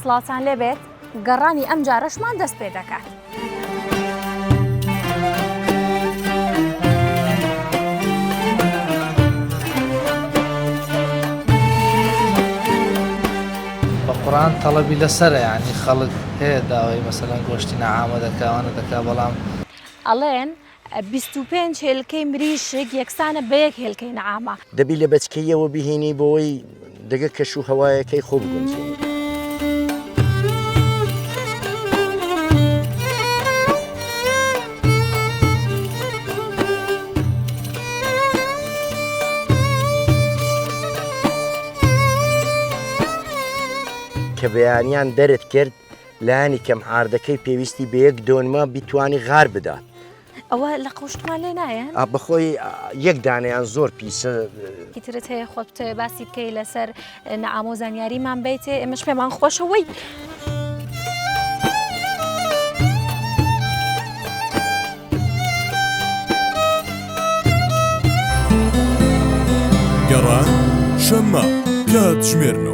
سڵاتان لێبێت گەڕانی ئەم جارەشمان دەست پێ دەکات. بەقورآن تەڵەبی لەسەرە، یعنی خەڵک هەیە داوای مەسەلەن گۆشتی نەعامە دەکەوانە دەکا، بەڵام ئەڵێن 25 هێلکەی مریشک یەکسانە بە یەک هێلکەی نەعامە. دەبی لە بەچکەیەوە بهێنی بۆەوەی دەگە کەش و هەوایەکەی خۆ بگونجێنی. کە بەیانیان دەرت کرد لایانی کەم عاردەکەی پێویستی بە یەک دۆنمە بیتوانی غار بدات. ئەوە لە قوشتمان لێ نایەن؟ بەخۆی یەک دانەیان زۆر پیسە. ترت هەیە خۆت بتەوێ باسی بکەی لەسەر نەعام و زانیاریمان بیتێ، ئێمەش پێمان خۆشەوەی. گەڕان شەممە کاتژمێرنەوە.